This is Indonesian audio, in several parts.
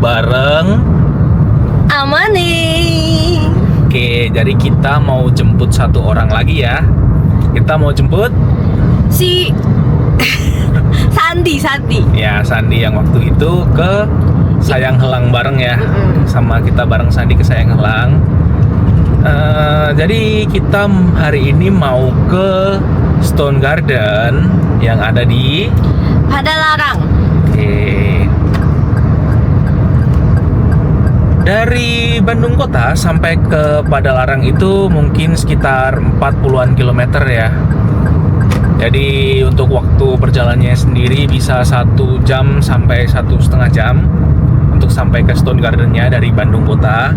bareng Amani. Oke, jadi kita mau jemput satu orang lagi ya. Kita mau jemput Si Sandi. ya Sandi yang waktu itu ke Sayang Helang bareng ya. Sama kita bareng Sandi ke Sayang Helang. Jadi kita hari ini mau ke Stone Garden yang ada di Padalarang. Oke. Dari Bandung kota sampai ke Padalarang itu mungkin sekitar 40-an kilometer ya. Jadi untuk waktu perjalanannya sendiri bisa 1 jam sampai 1,5 jam untuk sampai ke Stone Gardennya dari Bandung kota.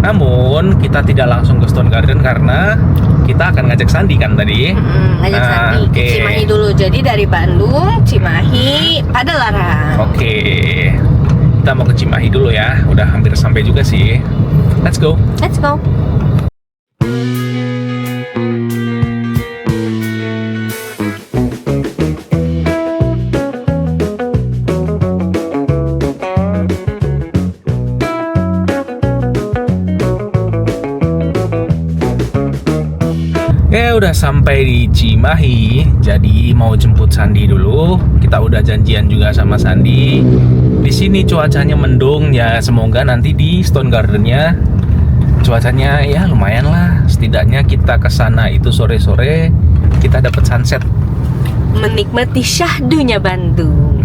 Namun kita tidak langsung ke Stone Garden karena kita akan ngajak Sandi kan tadi. Ngajak Sandi ke Cimahi dulu. Jadi dari Bandung, Cimahi, Padalarang. Oke. Kita mau ke Cimahi dulu ya. Udah hampir sampai juga sih. Let's go. Let's go. Udah sampai di Cimahi, jadi mau jemput Sandi dulu. Kita udah janjian juga sama Sandi. Di sini cuacanya mendung ya, semoga nanti di Stone Gardennya cuacanya ya lumayan lah. Setidaknya kita ke sana itu sore-sore kita dapat sunset. Menikmati syahdunya Bandung.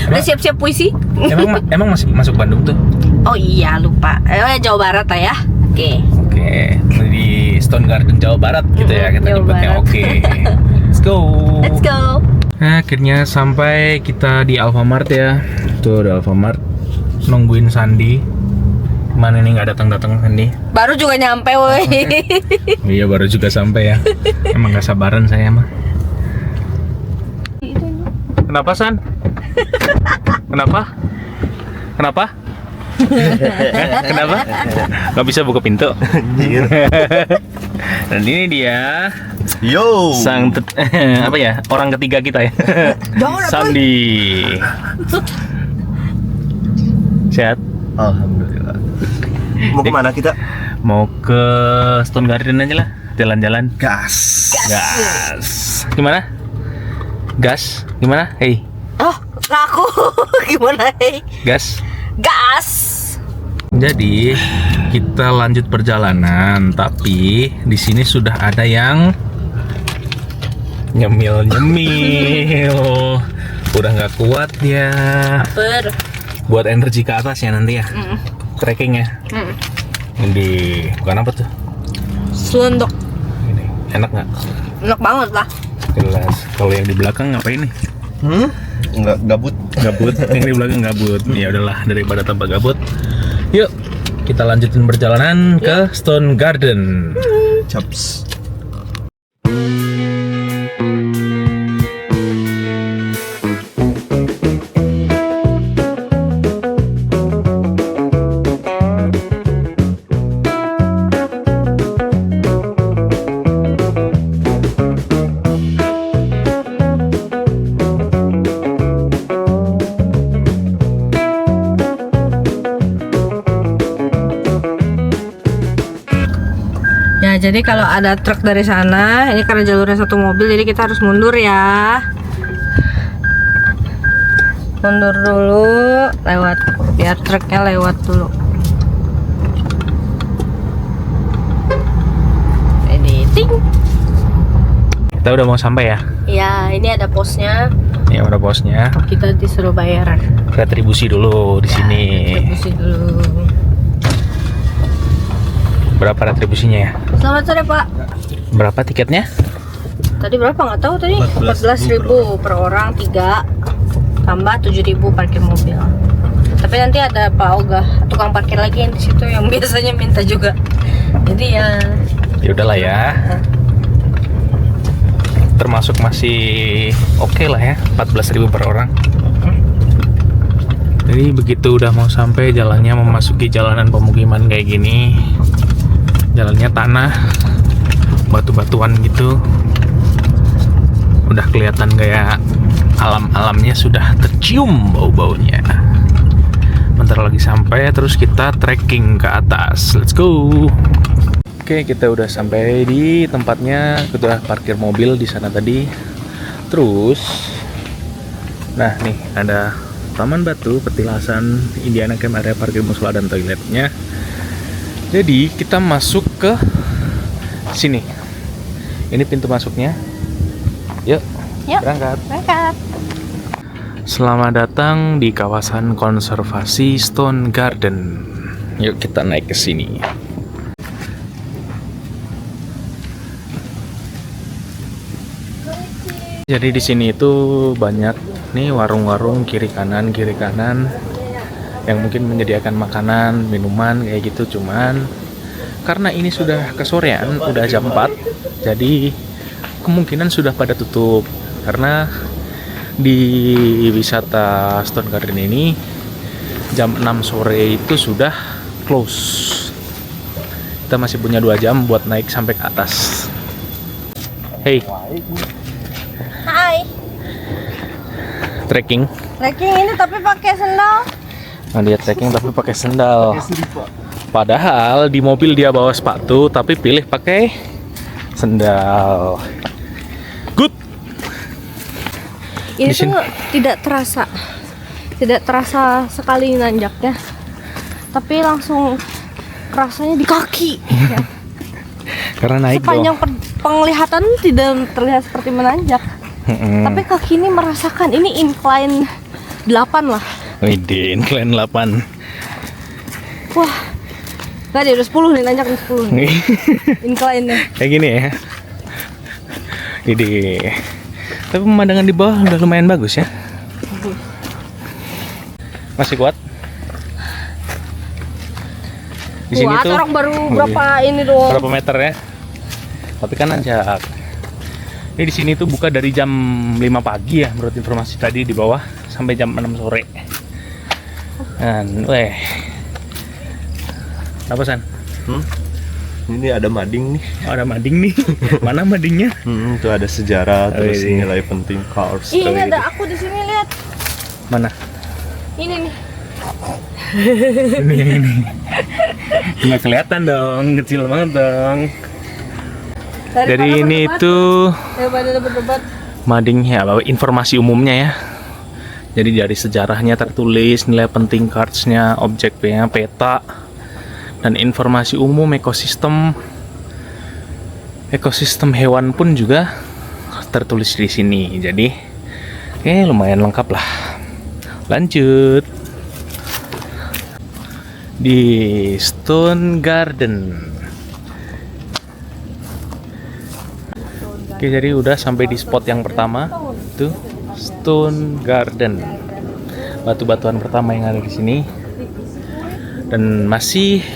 Udah siap-siap puisi? Emang masih masuk Bandung tuh? Oh iya lupa. Jawa Barat lah ya. Oke. Oke, di Stone Garden Jawa Barat gitu ya kita Jawa nyebutnya. Barat. Oke. Let's go. Let's go. Nah, akhirnya sampai kita di Alfamart ya. Tuh ada Alfamart. Nungguin Sandi. Mana nih nggak datang Sandi? Baru juga nyampe woi. Iya baru juga sampai ya. Emang nggak sabaran saya mah. Kenapa San? Kenapa? Kenapa? Gak bisa buka pintu. Dan ini dia sang apa ya, orang ketiga kita ya. Sandi. Sehat? Alhamdulillah. Mau kemana kita? Mau ke Stone Garden aja lah, jalan-jalan. Gas. Gimana? Gas? Gimana? Hey. Oh, aku gimana hei? Gas. Jadi kita lanjut perjalanan, tapi di sini sudah ada yang nyemil. Udah nggak kuat ya. Buat energi ke atas ya nanti ya. Trekkingnya. Ini bukan apa tuh? Selondok. Ini enak nggak? Enak banget lah. Jelas. Kalau yang di belakang ngapain nih? Enggak, gabut. Yang di belakang gabut. Ya udahlah, daripada tambah gabut. Yuk, kita lanjutin perjalanan ke Stone Garden. Caps. Ya, jadi kalau ada truk dari sana, ini karena jalurnya satu mobil, jadi kita harus mundur ya. Mundur dulu, lewat, biar truknya lewat dulu. Editing. Kita udah mau sampai ya? Ya, ini ada posnya. Ya udah bosnya. Kita disuruh bayar. Retribusi dulu di sini. Retribusi dulu. Berapa retribusinya ya? Selamat sore Pak. Berapa tiketnya? Tadi berapa nggak tahu tadi? 14.000 per orang 3 tambah 7.000 parkir mobil. Tapi nanti ada Pak Oga, tukang parkir lagi yang di situ yang biasanya minta juga. Jadi ya. Ya udahlah ya. Termasuk masih oke lah ya, 14.000 per orang. Jadi begitu udah mau sampai, jalannya memasuki jalanan pemukiman kayak gini. Jalannya tanah, batu-batuan gitu. Udah kelihatan kayak alam-alamnya sudah tercium bau-baunya. bentar lagi sampai, terus kita trekking ke atas. Let's go. Oke, kita udah sampai di tempatnya. Kita udah parkir mobil di sana tadi. Terus, nah nih ada taman batu, petilasan, Indiana Camp area parkir musola dan toiletnya. Jadi kita masuk ke sini. Ini pintu masuknya. Yuk, berangkat. Selamat datang di kawasan konservasi Stone Garden. Yuk kita naik ke sini. Jadi di sini itu banyak nih warung-warung kiri kanan yang mungkin menyediakan makanan, minuman kayak gitu. Cuman karena ini sudah kesorean, udah jam 4, jadi kemungkinan sudah pada tutup karena di wisata Stone Garden ini jam 6 sore itu sudah close. Kita masih punya 2 jam buat naik sampai ke atas. Hey. Hai. Trekking Ini tapi pakai sendal. Nah, dia trekking tapi pakai sendal. Padahal di mobil dia bawa sepatu tapi pilih pakai sendal. Good. Ini tuh tidak terasa sekali nanjaknya, tapi langsung rasanya di kaki. Ya. Karena naik Sepanjang penglihatan tidak terlihat seperti menanjak. Tapi kaki ini merasakan, ini incline 8 lah. Widih, incline 8. Wah, nggak deh, udah 10 nih, nanjak nih 10 nih. Incline-nya. Kayak gini ya. Widih. Tapi pemandangan di bawah udah lumayan bagus ya. Masih kuat? Di sini tuh orang baru berapa ini doang. berapa meter ya? Tapi kan nanjak. Ini di sini tuh buka dari jam 5 pagi ya, menurut informasi tadi di bawah, sampai jam 6 sore. Dan, apa San? Ini ada mading nih. Oh, ada mading nih. Mana madingnya? Itu ada sejarah, terus iya. nilai penting cars. Ih, ini ada aku di sini, lihat. Mana? Ini nih. Ini yang ini. Nggak kelihatan dong, kecil banget dong. Jadi ini itu Debat. madingnya, informasi umumnya ya. Jadi dari sejarahnya tertulis, nilai penting cards-nya, objeknya, peta, dan informasi umum ekosistem hewan pun juga tertulis di sini. Jadi, lumayan lengkap lah. Lanjut di Stone Garden. Oke, jadi udah sampai di spot yang pertama, itu Stone Garden. Batu-batuan pertama yang ada di sini. Dan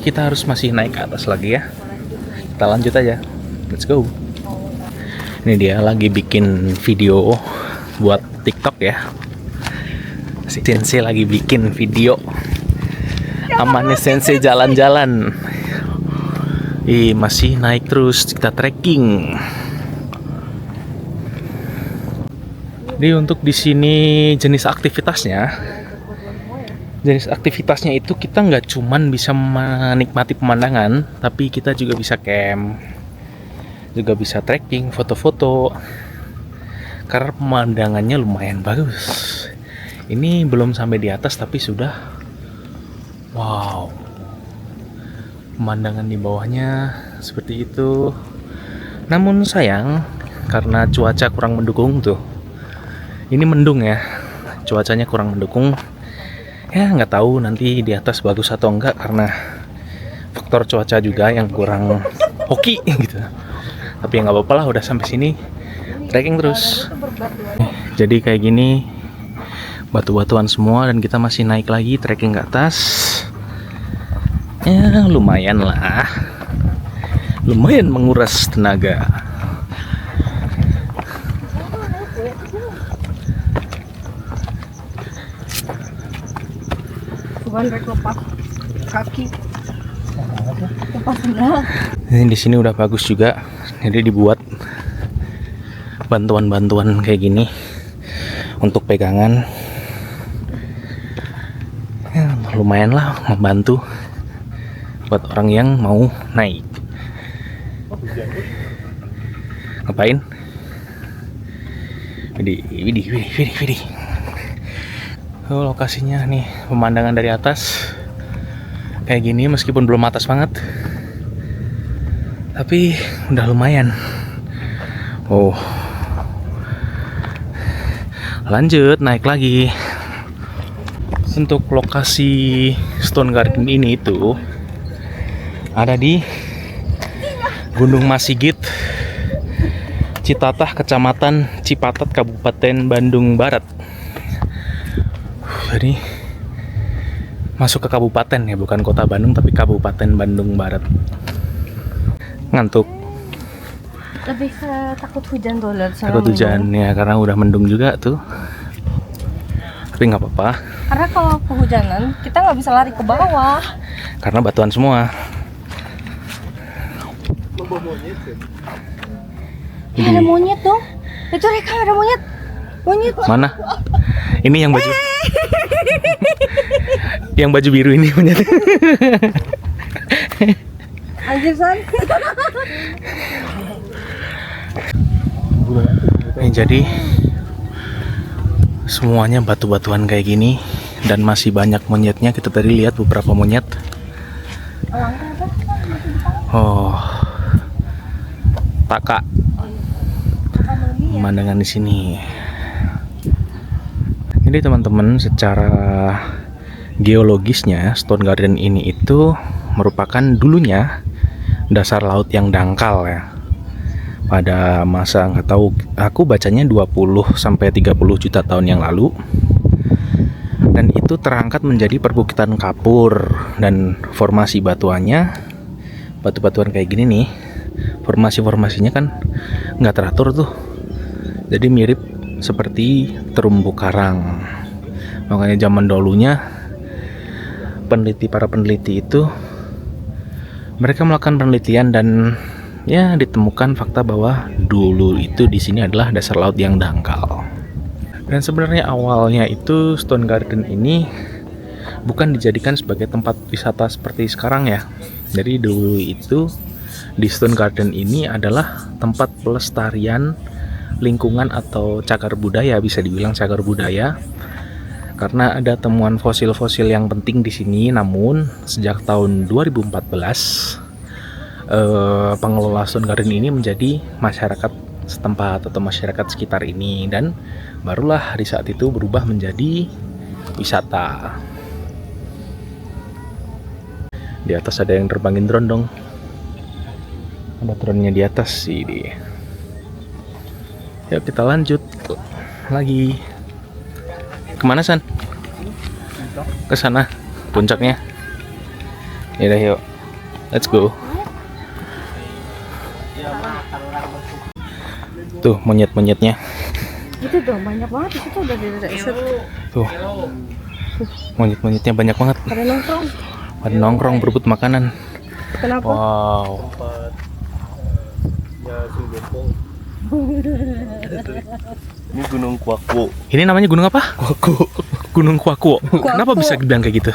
kita harus naik ke atas lagi ya. Kita lanjut aja. Let's go. Ini dia lagi bikin video buat TikTok ya. Si Sensei lagi bikin video. Amannya Sensei jalan-jalan. Masih naik terus, kita trekking. Jadi untuk di sini jenis aktivitasnya itu kita nggak cuman bisa menikmati pemandangan, tapi kita juga bisa camp, juga bisa trekking, foto-foto. Karena pemandangannya lumayan bagus. Ini belum sampai di atas tapi sudah wow. Pemandangan di bawahnya seperti itu. Namun sayang karena cuaca kurang mendukung tuh. Ini mendung ya, cuacanya kurang mendukung. Ya nggak tahu nanti di atas bagus atau enggak karena faktor cuaca juga yang kurang hoki gitu. Tapi ya nggak apa-apa lah, udah sampai sini trekking terus. Jadi kayak gini batu-batuan semua dan kita masih naik lagi trekking ke atas. Ya lumayan lah, lumayan menguras tenaga. Lepas kaki, lepas sendal. Ini di sini udah bagus juga, jadi dibuat bantuan-bantuan kayak gini untuk pegangan. Ya, lumayan lah membantu buat orang yang mau naik. Ngapain? Widih. Oh, lokasinya nih, pemandangan dari atas kayak gini, meskipun belum atas banget, tapi udah lumayan. Oh, lanjut naik lagi. Untuk lokasi Stone Garden ini itu ada di Gunung Masigit, Citatah, Kecamatan Cipatat, Kabupaten Bandung Barat. Jadi masuk ke kabupaten ya, bukan kota Bandung tapi Kabupaten Bandung Barat. Ngantuk? Lebih ke takut hujan tuh, lihat sana. Takut hujan ya, karena udah mendung juga tuh. Tapi nggak apa-apa. Karena kalau kehujanan kita nggak bisa lari ke bawah. Karena batuan semua. Ada monyet dong. Itu Reka, ada monyet. Monyet. Mana? Ini yang baju. Yang baju biru ini monyet. Anjir San. Jadi semuanya batu-batuan kayak gini dan masih banyak monyetnya. Kita tadi lihat beberapa monyet. Oh, taka pemandangan di sini. Jadi teman-teman, secara geologisnya Stone Garden ini itu merupakan dulunya dasar laut yang dangkal ya. Pada masa, nggak tahu, aku bacanya 20 sampai 30 juta tahun yang lalu. Dan itu terangkat menjadi perbukitan kapur, dan formasi batuannya, batu-batuan kayak gini nih, formasi-formasinya kan nggak teratur tuh. Jadi mirip seperti terumbu karang. Makanya zaman dahulunya para peneliti itu, mereka melakukan penelitian dan ya ditemukan fakta bahwa dulu itu di sini adalah dasar laut yang dangkal. Dan sebenarnya awalnya itu Stone Garden ini bukan dijadikan sebagai tempat wisata seperti sekarang ya. Jadi dulu itu di Stone Garden ini adalah tempat pelestarian lingkungan atau cagar budaya, bisa dibilang cagar budaya. Karena ada temuan fosil-fosil yang penting di sini. Namun sejak tahun 2014 pengelola Stone Garden ini menjadi masyarakat setempat atau masyarakat sekitar ini, dan barulah di saat itu berubah menjadi wisata. Di atas ada yang terbangin drone dong. Ada drone-nya di atas sih. Yuk kita lanjut lagi. Kemana San? Ke sana puncaknya. Yaudah yuk, let's go. Tuh monyet-monyetnya. Itu dong banyak banget, itu udah di riset. Tuh monyet-monyetnya banyak banget. Pada nongkrong berebut makanan. Kenapa? Wow. Ini Gunung Kuakwo. Ini namanya gunung apa? Gunung Kuakwo. Kenapa bisa dibilang kayak gitu?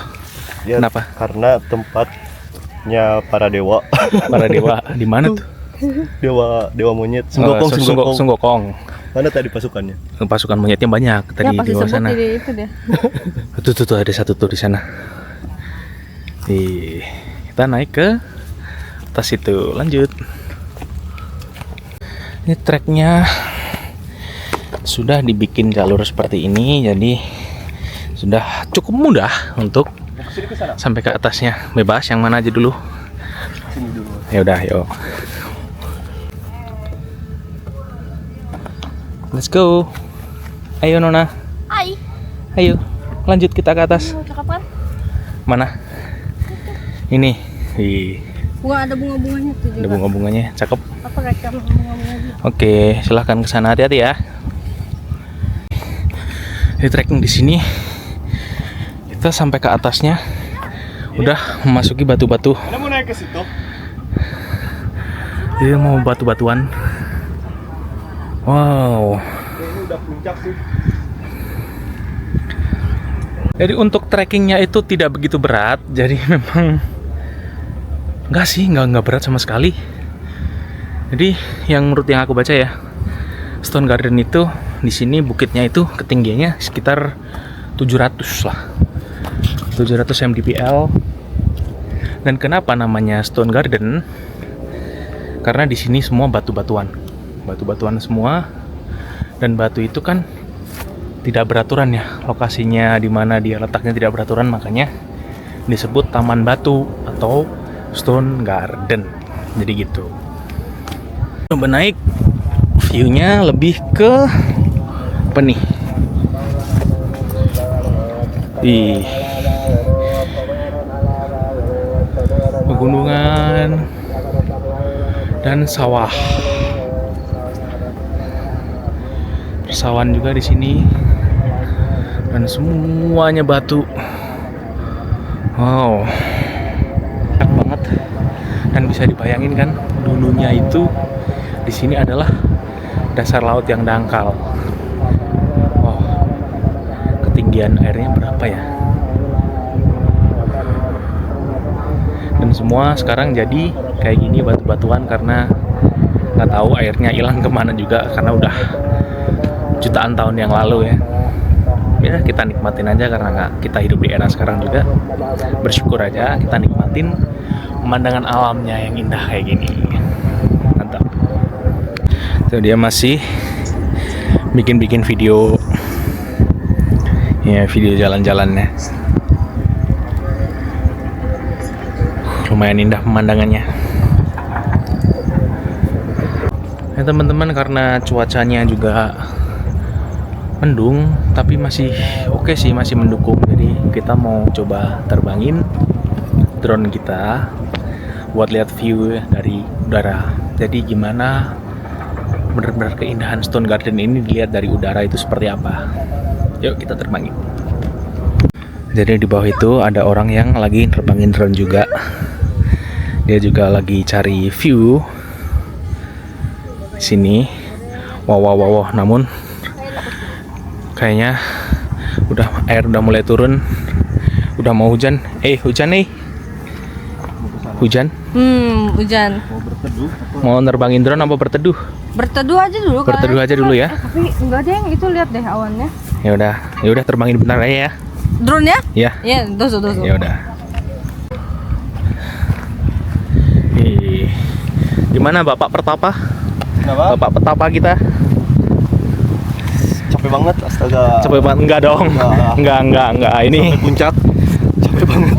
Ya, Kenapa? Karena tempatnya para dewa. Para dewa di mana tuh? Dewa monyet. Sunggokong. Sunggokong. Mana tadi pasukannya? Pasukan monyetnya banyak tadi di bawah sana. Itu deh. Tuh ada satu tuh di sana. Kita naik ke atas itu, lanjut. Ini treknya sudah dibikin jalur seperti ini, jadi sudah cukup mudah untuk sampai ke atasnya. Bebas yang mana aja dulu. Sini dulu. Ya udah, yuk. Let's go. Ayo Nona. Hai. Ayo, lanjut kita ke atas. Mau cakap kan? Mana? Ini. Ada bunga-bunganya tuh juga. Ada bunga-bunganya, cakep. Apa rekam bunga-bunganya? Oke, silahkan ke sana, hati-hati ya. Di trekking di sini kita sampai ke atasnya udah memasuki batu-batu. Anda mau naik ke situ? Dia mau batu-batuan. Wow. Ini udah puncak sih. Jadi untuk trekkingnya itu tidak begitu berat. Jadi memang nggak berat sama sekali. Jadi yang menurut yang aku baca ya, Stone Garden itu di sini bukitnya itu ketinggiannya sekitar 700 lah. 700 mdpl. Dan kenapa namanya Stone Garden? Karena di sini semua batu-batuan. Batu-batuan semua. Dan batu itu kan tidak beraturan ya. Lokasinya di mana dia letaknya tidak beraturan, makanya disebut taman batu atau Stone Garden. Jadi gitu. Coba naik, view-nya lebih ke apa nih? Pegunungan dan sawah. Persawahan juga di sini. Dan semuanya batu. Wow. Enak banget. Dan bisa dibayangin kan, dulunya itu di sini adalah dasar laut yang dangkal. Wow, ketinggian airnya berapa ya? Dan semua sekarang jadi kayak gini batu-batuan karena nggak tahu airnya hilang kemana juga karena udah jutaan tahun yang lalu ya. Ya kita nikmatin aja karena nggak kita hidup di era sekarang juga. Bersyukur aja kita nikmatin pemandangan alamnya yang indah kayak gini. Mantap. Tuh dia masih bikin video ya, video jalan-jalannya. Lumayan indah pemandangannya ya teman-teman, karena cuacanya juga mendung tapi masih oke sih, masih mendukung. Jadi kita mau coba terbangin drone kita buat lihat view dari udara. Jadi gimana benar-benar keindahan Stone Garden ini dilihat dari udara itu seperti apa. Yuk kita terbangin. Jadi di bawah itu ada orang yang lagi terbangin drone juga. Dia juga lagi cari view di sini. Wow. Namun kayaknya air udah mulai turun. Udah mau hujan. Hujan nih. Hujan? Hujan. Mau berteduh? Mau nerbangin drone apa berteduh? Berteduh aja dulu. Berteduh aja dulu ya. Tapi enggak deh, yang itu lihat deh awannya. Ya udah terbangin bentar aja ya. Drone ya? Ya. Ya, doso. Ya udah. Gimana Bapak Pertapa? Kenapa? Bapak Petapa kita? Capek banget, astaga. Capek banget? Enggak dong. Enggak. Ini sampai puncak. Capek banget.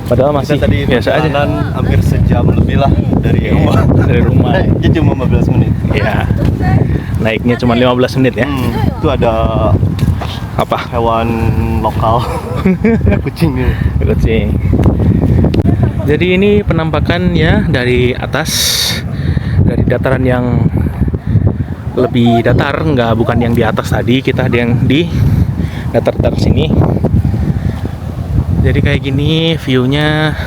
Padahal masih Kita tadi biasa aja. Hampir sejam lebih lah dari rumah. Dari rumah. Naiknya cuma 15 menit. Iya. Naiknya cuma 15 menit ya. Itu ada Apa? hewan lokal. Kucing. Jadi ini penampakannya dari atas, dari dataran yang lebih datar, bukan yang di atas tadi. Kita ada yang di datar sini. Jadi kayak gini view-nya.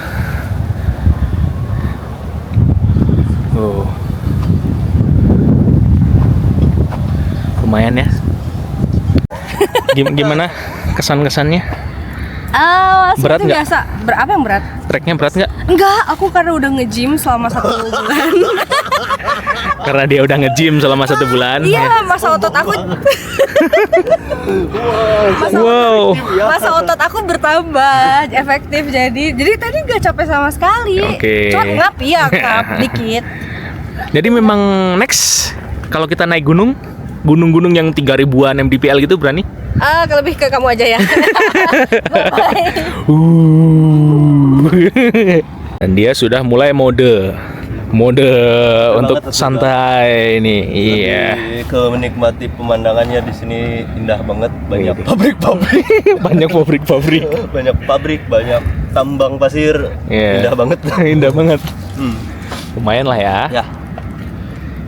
Lumayan ya. Gimana kesan-kesannya? Berat nggak? Biasa. Apa yang berat? Treknya berat nggak? Enggak, aku karena udah nge-gym selama 1 bulan. Karena dia udah nge-gym selama 1 bulan. Iya, masa otot aku. Masa otot aku bertambah, efektif jadi tadi nggak capek sama sekali. Oke. Cuma ngap dikit. Jadi memang next kalau kita naik gunung-gunung yang 3000-an mdpl gitu berani? Lebih ke kamu aja ya. Bye. Dan dia sudah mulai mode untuk santai nih. Iya. Ke menikmati pemandangannya di sini indah banget, banyak pabrik-pabrik. Banyak pabrik-pabrik. Banyak pabrik, banyak tambang pasir. Yeah. Indah banget. Indah banget. Lumayan lah ya. Ya.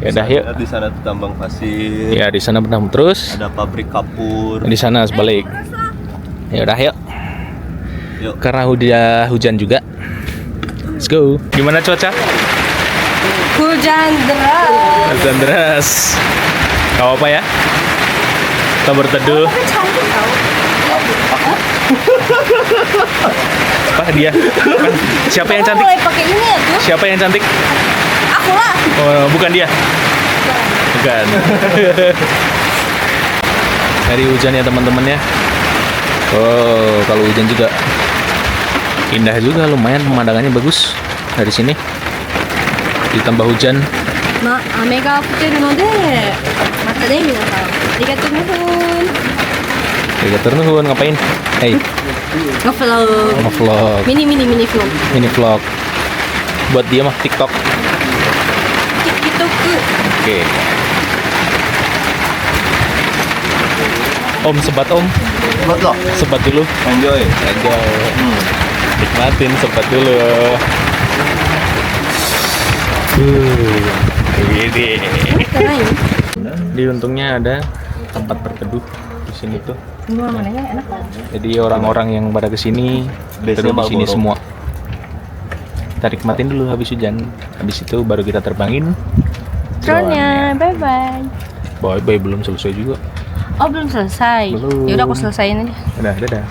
Ya udah yuk. Di sana tuh tambang pasir. Ya di sana benam terus. Ada pabrik kapur. Di sana sebalik. Ya udah yuk. Yuk. Karena udah hujan juga. Let's go. Gimana cuaca? Hujan deras. Hujan deras. Gak apa ya? Kita berteduh. Tapi cantik tau. Apa dia? Kan, siapa yang cantik? Mulai pakai ini ya tuh. Siapa yang cantik? Aku lah. Oh, bukan dia. Bukan. Dari hujan ya teman-teman ya. Oh, kalau hujan juga indah juga, lumayan pemandangannya bagus dari sini. Ditambah hujan. 雨が降ってるので、またね皆さん。ありがとうnuhun. Gator nuhun ngapain? Hey, Nge-vlog. vlog, Mini vlog. mini vlog. Buat dia mah TikTok. TikTok. Oke. Om sebat om, Buat lo. sebat dulu. Enjoy. Enjoy. Nikmatin sebat dulu. Ini. Keren. Di untungnya ada tempat berteduh di sini tuh. Dua mananya enak kan? Jadi orang-orang yang pada kesini teduh di sini Marlboro. semua. Kita nikmatin dulu habis hujan. Habis itu baru kita terbangin. Drone-nya, bye-bye. Bye belum selesai juga. Oh belum selesai. Belum. Ya udah aku selesaiin aja. Udah, dadah.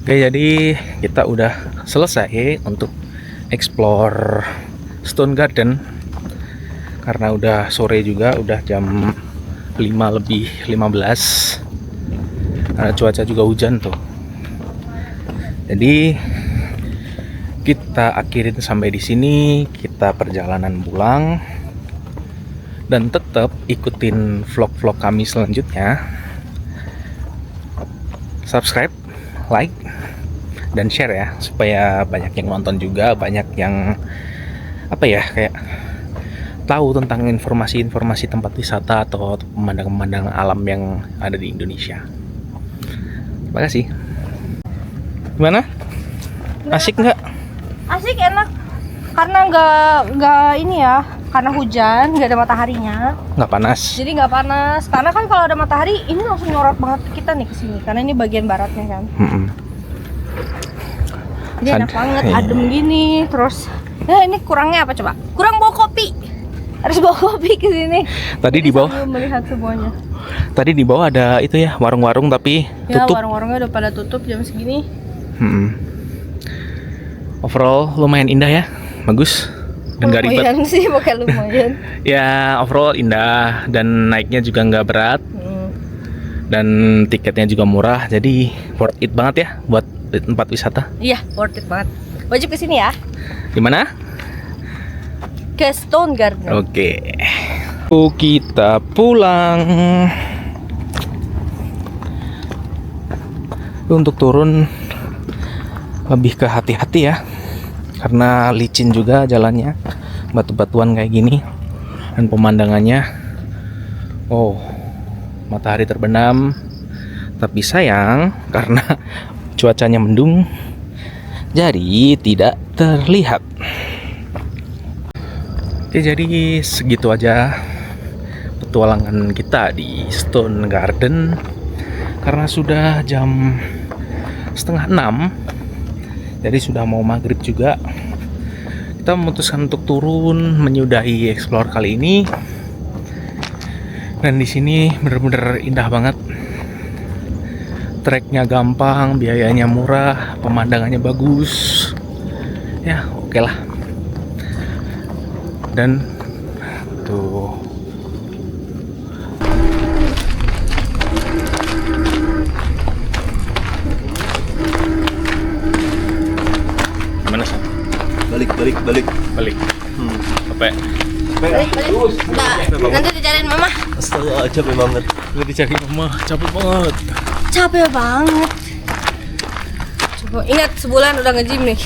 Oke, jadi kita udah selesai untuk explore Stone Garden. Karena udah sore juga, udah jam 5:15. Karena cuaca juga hujan tuh. Jadi kita akhirin sampai di sini, kita perjalanan pulang. Dan tetap ikutin vlog-vlog kami selanjutnya. Subscribe, like, dan share ya, supaya banyak yang nonton juga, banyak yang kayak tahu tentang informasi-informasi tempat wisata atau pemandangan-pemandangan alam yang ada di Indonesia. Terima kasih. Gimana? Asik nggak? Asik, enak. Karena nggak ini ya, karena hujan, nggak ada mataharinya. Nggak panas. Jadi nggak panas. Karena kan kalau ada matahari, ini langsung nyorot banget ke kita nih ke sini. Karena ini bagian baratnya kan. Jadi enak banget, adem gini. Terus, ini kurangnya apa coba? Kurang bawa kopi. Harus bawa kopi ke sini. Tadi di bawah. Sambil melihat semuanya. Tadi di bawah ada itu ya, warung-warung tapi Ya, tutup. warung-warungnya udah pada tutup jam segini. Overall lumayan indah ya, bagus dan gak ribet. Lumayan sih, pakai lumayan. Ya overall indah dan naiknya juga nggak berat dan tiketnya juga murah, jadi worth it banget ya buat tempat wisata. Iya, worth it banget. Wajib kesini ya. Gimana? Ke Stone Garden. Oke. Kita pulang. Untuk turun lebih ke hati-hati ya, karena licin juga jalannya, batu-batuan kayak gini, dan pemandangannya, matahari terbenam, Tapi sayang karena cuacanya mendung, jadi tidak terlihat. Oke, jadi segitu aja petualangan kita di Stone Garden. Karena sudah jam 5:30, jadi sudah mau maghrib juga. Kita memutuskan untuk turun menyudahi explore kali ini. Dan di sini bener-bener indah banget. Treknya gampang, biayanya murah, pemandangannya bagus. Ya, oke lah. Dan tuh gimana sih? Balik. Capek. Balik. Nah, nanti dicariin mama. Astaga, capek banget. Udah dicari mama, capek banget. Capek banget. Coba ingat sebulan udah nge-gym nih.